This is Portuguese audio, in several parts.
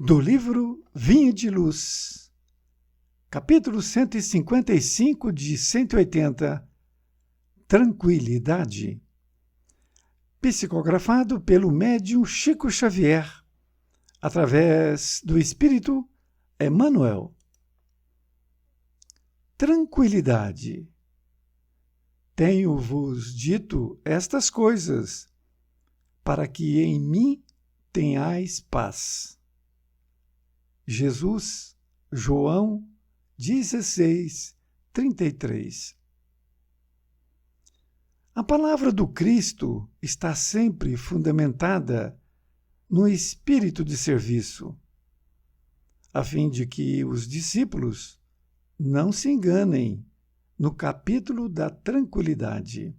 Do livro Vinha de Luz, capítulo 155 de 180, Tranquilidade, psicografado pelo médium Chico Xavier, através do Espírito Emmanuel. Tranquilidade. Tenho-vos dito estas coisas, para que em mim tenhais paz. Jesus, João 16, 33. A palavra do Cristo está sempre fundamentada no espírito de serviço, a fim de que os discípulos não se enganem no capítulo da tranquilidade.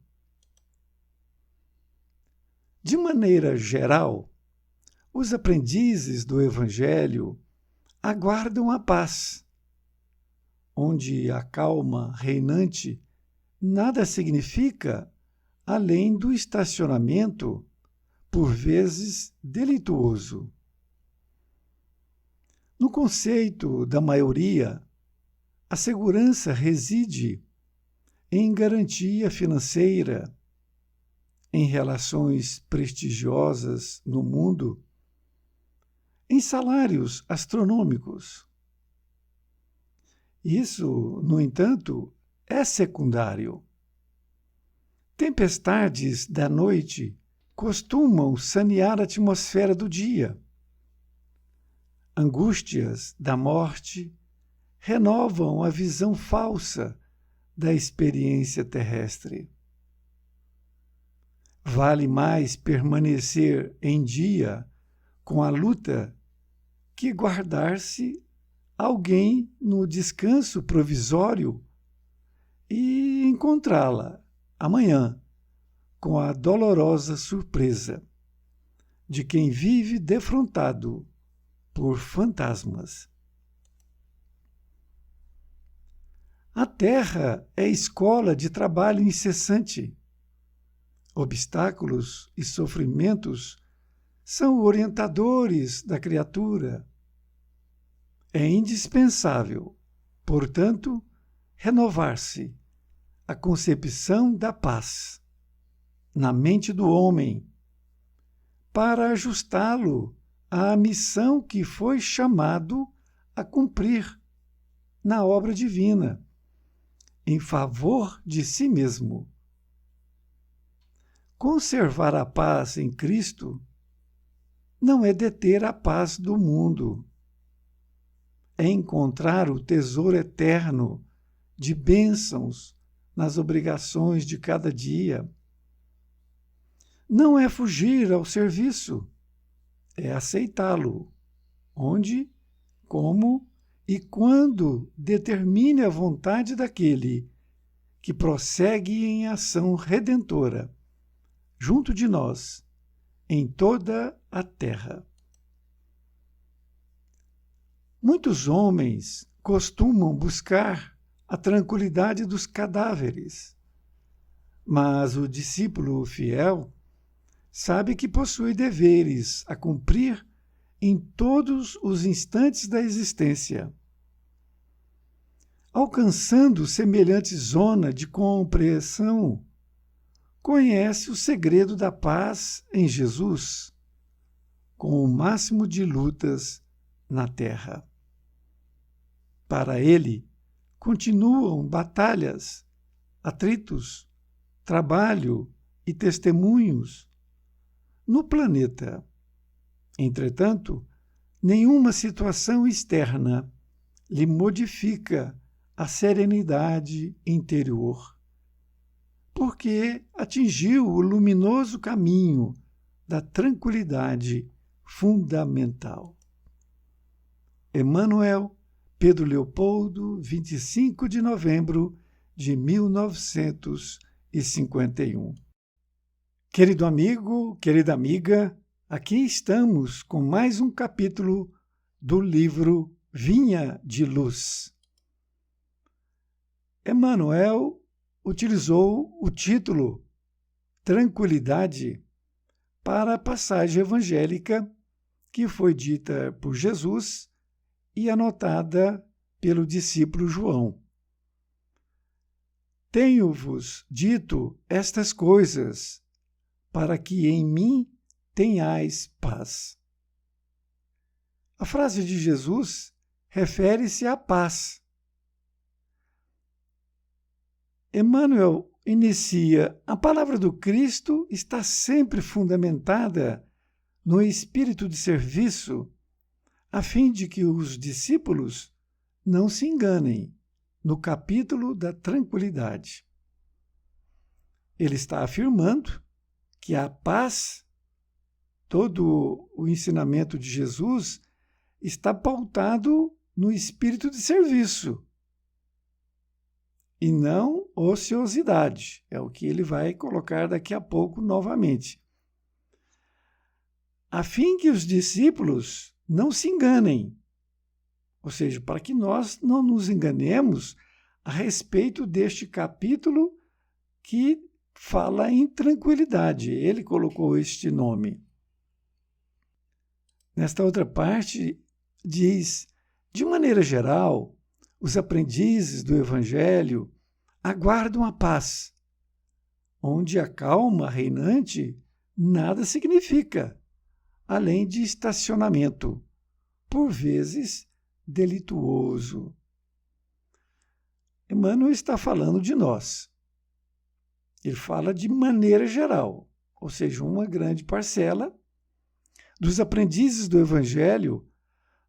De maneira geral, os aprendizes do Evangelho aguardam a paz, onde a calma reinante nada significa além do estacionamento, por vezes delituoso. No conceito da maioria, a segurança reside em garantia financeira, em relações prestigiosas no mundo, em salários astronômicos. Isso, no entanto, é secundário. Tempestades da noite costumam sanear a atmosfera do dia. Angústias da morte renovam a visão falsa da experiência terrestre. Vale mais permanecer em dia com a luta que guardar-se alguém no descanso provisório e encontrá-la amanhã com a dolorosa surpresa de quem vive defrontado por fantasmas. A Terra é escola de trabalho incessante. Obstáculos e sofrimentos são orientadores da criatura. É indispensável, portanto, renovar-se a concepção da paz na mente do homem, para ajustá-lo à missão que foi chamado a cumprir na obra divina, em favor de si mesmo. Conservar a paz em Cristo não é deter a paz do mundo, é encontrar o tesouro eterno de bênçãos nas obrigações de cada dia. Não é fugir ao serviço, é aceitá-lo, onde, como e quando determine a vontade daquele que prossegue em ação redentora, junto de nós, em toda a terra. Muitos homens costumam buscar a tranquilidade dos cadáveres, mas o discípulo fiel sabe que possui deveres a cumprir em todos os instantes da existência. Alcançando semelhante zona de compreensão, conhece o segredo da paz em Jesus, com o máximo de lutas na terra. Para ele, continuam batalhas, atritos, trabalho e testemunhos no planeta. Entretanto, nenhuma situação externa lhe modifica a serenidade interior, porque atingiu o luminoso caminho da tranquilidade fundamental. Emmanuel, Pedro Leopoldo, 25 de novembro de 1951. Querido amigo, querida amiga, aqui estamos com mais um capítulo do livro Vinha de Luz. Emmanuel utilizou o título Tranquilidade para a passagem evangélica que foi dita por Jesus e anotada pelo discípulo João. Tenho-vos dito estas coisas, para que em mim tenhais paz. A frase de Jesus refere-se à paz. Emmanuel inicia: a palavra do Cristo está sempre fundamentada no espírito de serviço, a fim de que os discípulos não se enganem, no capítulo da tranquilidade. Ele está afirmando que a paz, todo o ensinamento de Jesus, está pautado no espírito de serviço e não ociosidade. É o que ele vai colocar daqui a pouco novamente. A fim que os discípulos não se enganem, ou seja, para que nós não nos enganemos a respeito deste capítulo que fala em tranquilidade. Ele colocou este nome. Nesta outra parte, diz: de maneira geral, os aprendizes do Evangelho aguardam a paz, onde a calma reinante nada significa, além de estacionamento, por vezes delituoso. Emmanuel está falando de nós. Ele fala de maneira geral, ou seja, uma grande parcela dos aprendizes do Evangelho.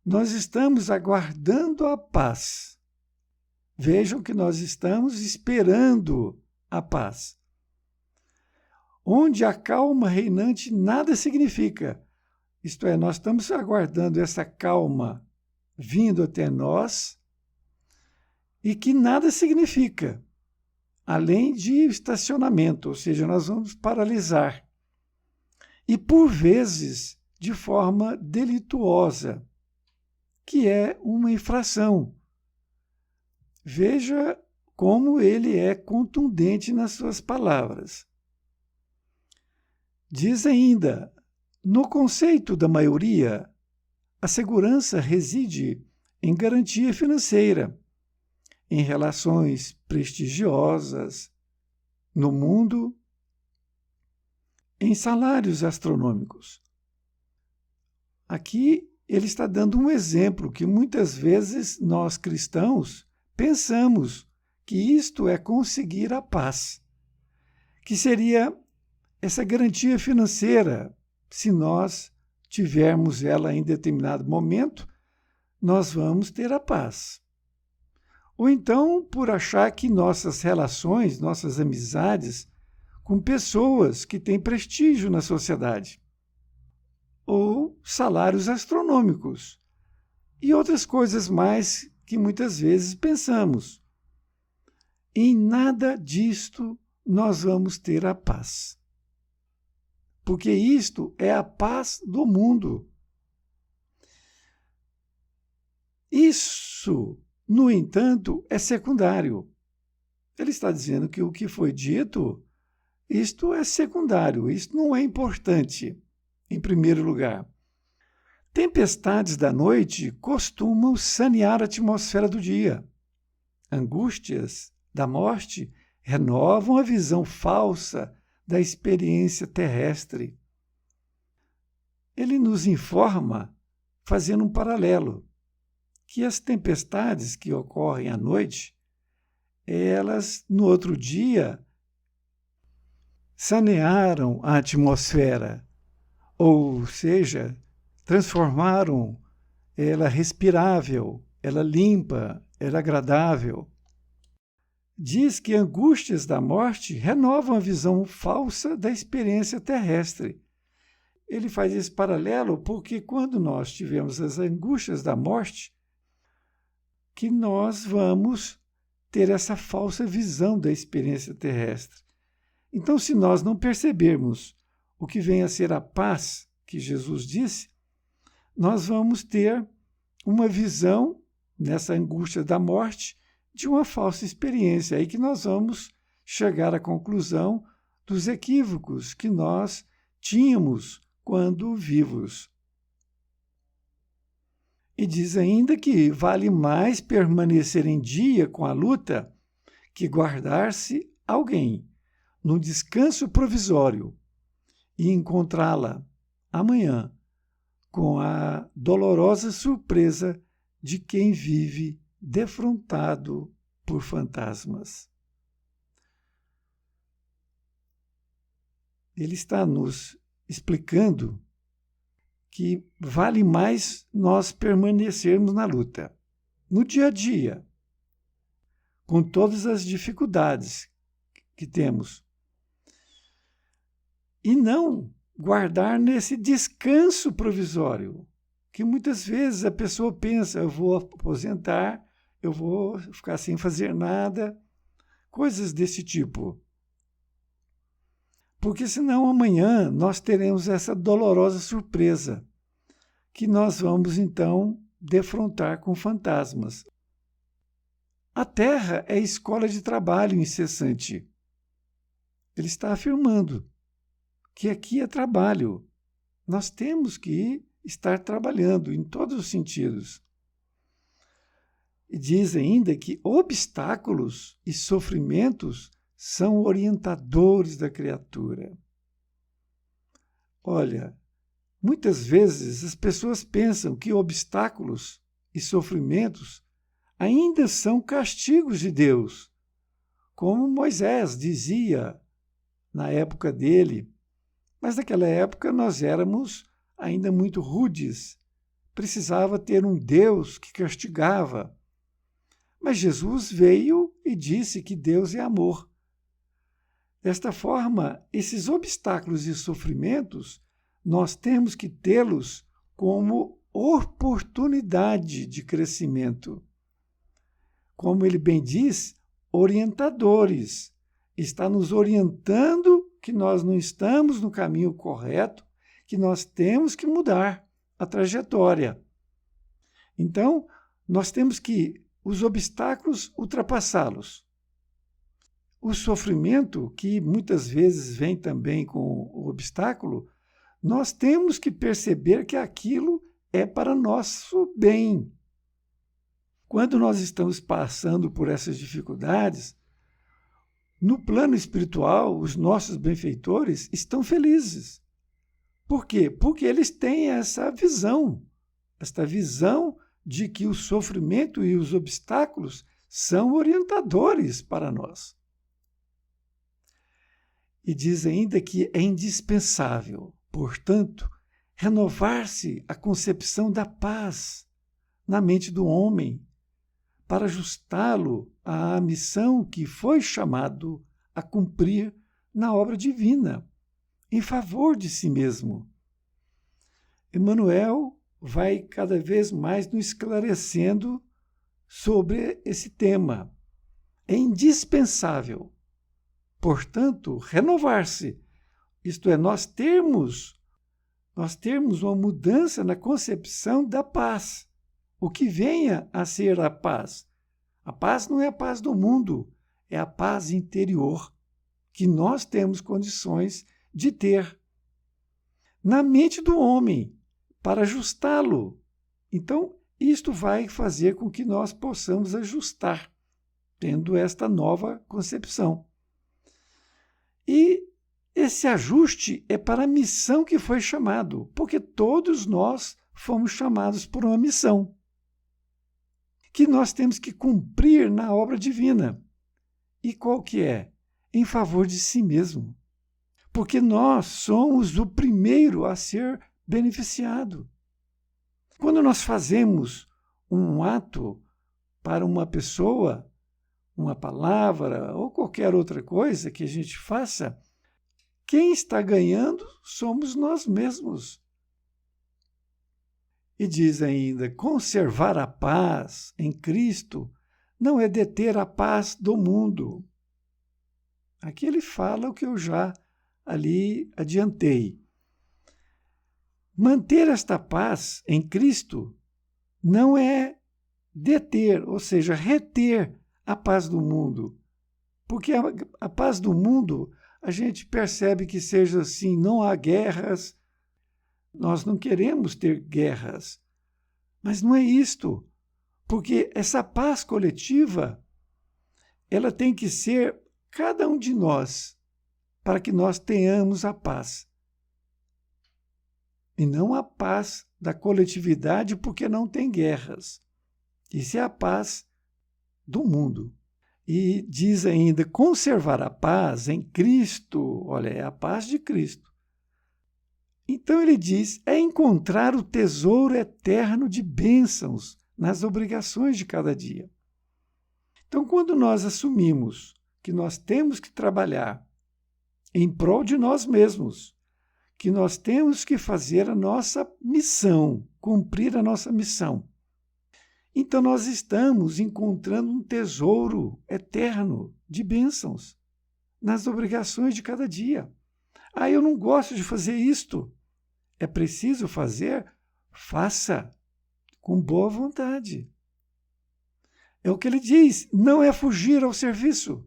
Nós estamos aguardando a paz. Vejam que nós estamos esperando a paz. Onde a calma reinante nada significa. Isto é, nós estamos aguardando essa calma vindo até nós e que nada significa, além de estacionamento, ou seja, nós vamos paralisar. E, por vezes, de forma delituosa, que é uma infração. Veja como ele é contundente nas suas palavras. Diz ainda: no conceito da maioria, a segurança reside em garantia financeira, em relações prestigiosas no mundo, em salários astronômicos. Aqui ele está dando um exemplo que muitas vezes nós cristãos pensamos que isto é conseguir a paz, que seria essa garantia financeira. Se nós tivermos ela em determinado momento, nós vamos ter a paz. Ou então por achar que nossas relações, nossas amizades com pessoas que têm prestígio na sociedade, ou salários astronômicos, e outras coisas mais que muitas vezes pensamos. Em nada disto nós vamos ter a paz. Porque isto é a paz do mundo. Isso, no entanto, é secundário. Ele está dizendo que o que foi dito, isto é secundário, isto não é importante, em primeiro lugar. Tempestades da noite costumam sanear a atmosfera do dia. Angústias da morte renovam a visão falsa da experiência terrestre. Ele nos informa, fazendo um paralelo, que as tempestades que ocorrem à noite, elas, no outro dia, sanearam a atmosfera, ou seja, transformaram ela respirável, ela limpa, ela agradável. Diz que angústias da morte renovam a visão falsa da experiência terrestre. Ele faz esse paralelo porque quando nós tivemos as angústias da morte, que nós vamos ter essa falsa visão da experiência terrestre. Então, se nós não percebermos o que vem a ser a paz que Jesus disse, nós vamos ter uma visão, nessa angústia da morte, de uma falsa experiência. Aí que nós vamos chegar à conclusão dos equívocos que nós tínhamos quando vivos. E diz ainda que vale mais permanecer em dia com a luta que guardar-se alguém num descanso provisório e encontrá-la amanhã com a dolorosa surpresa de quem vive defrontado por fantasmas. Ele está nos explicando que vale mais nós permanecermos na luta, no dia a dia, com todas as dificuldades que temos, e não guardar nesse descanso provisório, que muitas vezes a pessoa pensa, eu vou aposentar, eu vou ficar sem fazer nada, coisas desse tipo. Porque senão amanhã nós teremos essa dolorosa surpresa, que nós vamos então defrontar com fantasmas. A Terra é escola de trabalho incessante. Ele está afirmando que aqui é trabalho. Nós temos que estar trabalhando em todos os sentidos. E diz ainda que obstáculos e sofrimentos são orientadores da criatura. Olha, muitas vezes as pessoas pensam que obstáculos e sofrimentos ainda são castigos de Deus, como Moisés dizia na época dele. Mas naquela época nós éramos ainda muito rudes, precisava ter um Deus que castigava. Mas Jesus veio e disse que Deus é amor. Desta forma, esses obstáculos e sofrimentos, nós temos que tê-los como oportunidade de crescimento. Como ele bem diz, orientadores. Está nos orientando que nós não estamos no caminho correto, que nós temos que mudar a trajetória. Então, nós temos que os obstáculos ultrapassá-los. O sofrimento, que muitas vezes vem também com o obstáculo, nós temos que perceber que aquilo é para nosso bem. Quando nós estamos passando por essas dificuldades, no plano espiritual, os nossos benfeitores estão felizes. Por quê? Porque eles têm essa visão de que o sofrimento e os obstáculos são orientadores para nós. E diz ainda que é indispensável, portanto, renovar-se a concepção da paz na mente do homem, para ajustá-lo à missão que foi chamado a cumprir na obra divina, em favor de si mesmo. Emmanuel vai cada vez mais nos esclarecendo sobre esse tema. É indispensável, portanto, renovar-se, isto é, nós termos uma mudança na concepção da paz, o que venha a ser a paz. A paz não é a paz do mundo, é a paz interior, que nós temos condições de ter na mente do homem, para ajustá-lo. Então, isto vai fazer com que nós possamos ajustar, tendo esta nova concepção. E esse ajuste é para a missão que foi chamado, porque todos nós fomos chamados por uma missão que nós temos que cumprir na obra divina. E qual que é? Em favor de si mesmo. Porque nós somos o primeiro a ser beneficiado. Quando nós fazemos um ato para uma pessoa, uma palavra ou qualquer outra coisa que a gente faça, quem está ganhando somos nós mesmos. E diz ainda, conservar a paz em Cristo não é deter a paz do mundo. Aqui ele fala o que eu já ali adiantei. Manter esta paz em Cristo não é deter, ou seja, reter a paz do mundo. Porque a paz do mundo, a gente percebe que seja assim, não há guerras. Nós não queremos ter guerras. Mas não é isto, porque essa paz coletiva, ela tem que ser cada um de nós, para que nós tenhamos a paz. E não a paz da coletividade, porque não tem guerras. Isso é a paz do mundo. E diz ainda, conservar a paz em Cristo, olha, é a paz de Cristo. Então ele diz, é encontrar o tesouro eterno de bênçãos nas obrigações de cada dia. Então, quando nós assumimos que nós temos que trabalhar em prol de nós mesmos, que nós temos que fazer a nossa missão, cumprir a nossa missão, então nós estamos encontrando um tesouro eterno de bênçãos nas obrigações de cada dia. Ah, eu não gosto de fazer isto. É preciso fazer? Faça com boa vontade. É o que ele diz, não é fugir ao serviço.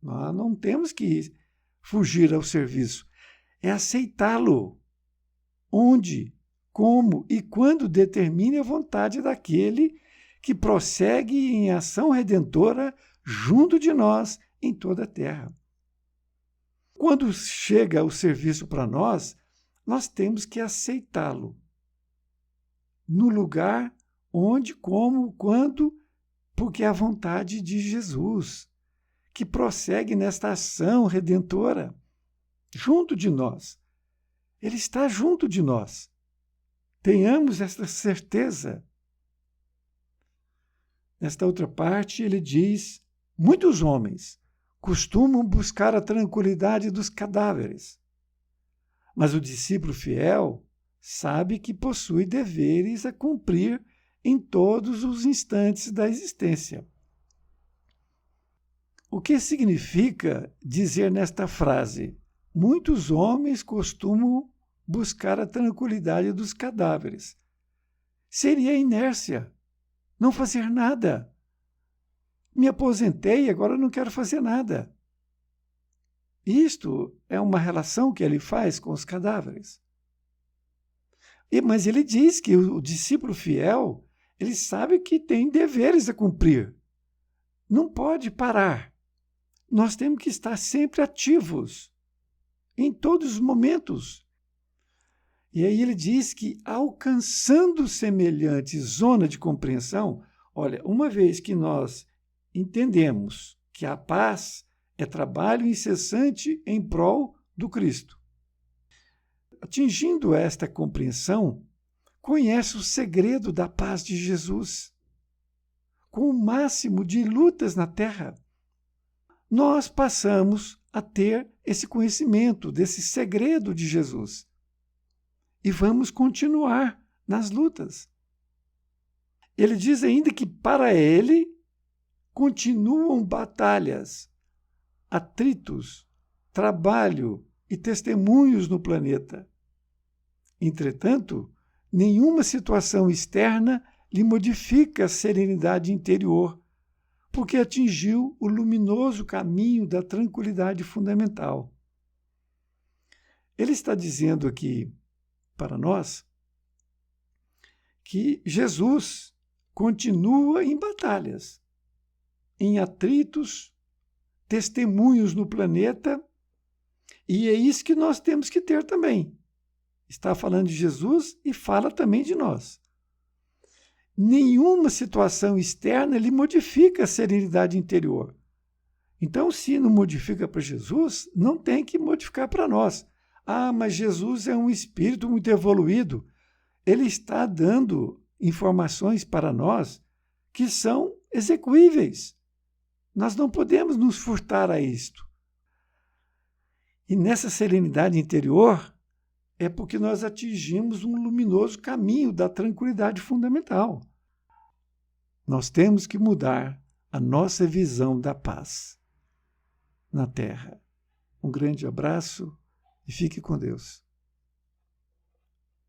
Nós não temos que fugir ao serviço, é aceitá-lo. Onde, como e quando determine a vontade daquele que prossegue em ação redentora junto de nós em toda a terra. Quando chega o serviço para nós, nós temos que aceitá-lo. No lugar, onde, como, quando, porque é a vontade de Jesus, que prossegue nesta ação redentora junto de nós. Ele está junto de nós. Tenhamos esta certeza. Nesta outra parte, ele diz, muitos homens costumam buscar a tranquilidade dos cadáveres, mas o discípulo fiel sabe que possui deveres a cumprir em todos os instantes da existência. O que significa dizer nesta frase, muitos homens costumam buscar a tranquilidade dos cadáveres? Seria inércia, não fazer nada. Me aposentei e agora não quero fazer nada. Isto é uma relação que ele faz com os cadáveres. Mas ele diz que o discípulo fiel, ele sabe que tem deveres a cumprir. Não pode parar. Nós temos que estar sempre ativos, em todos os momentos. E aí ele diz que, alcançando semelhante zona de compreensão, olha, uma vez que nós entendemos que a paz é trabalho incessante em prol do Cristo, atingindo esta compreensão, conhece o segredo da paz de Jesus. Com o máximo de lutas na terra, nós passamos a ter esse conhecimento desse segredo de Jesus. E vamos continuar nas lutas. Ele diz ainda que para ele continuam batalhas, atritos, trabalho e testemunhos no planeta. Entretanto, nenhuma situação externa lhe modifica a serenidade interior, porque atingiu o luminoso caminho da tranquilidade fundamental. Ele está dizendo aqui para nós que Jesus continua em batalhas, em atritos, testemunhos no planeta, e é isso que nós temos que ter também. Está falando de Jesus e fala também de nós. Nenhuma situação externa lhe modifica a serenidade interior. Então, se não modifica para Jesus, não tem que modificar para nós. Ah, mas Jesus é um espírito muito evoluído. Ele está dando informações para nós que são execuíveis. Nós não podemos nos furtar a isto. E nessa serenidade interior é porque nós atingimos um luminoso caminho da tranquilidade fundamental. Nós temos que mudar a nossa visão da paz na Terra. Um grande abraço e fique com Deus.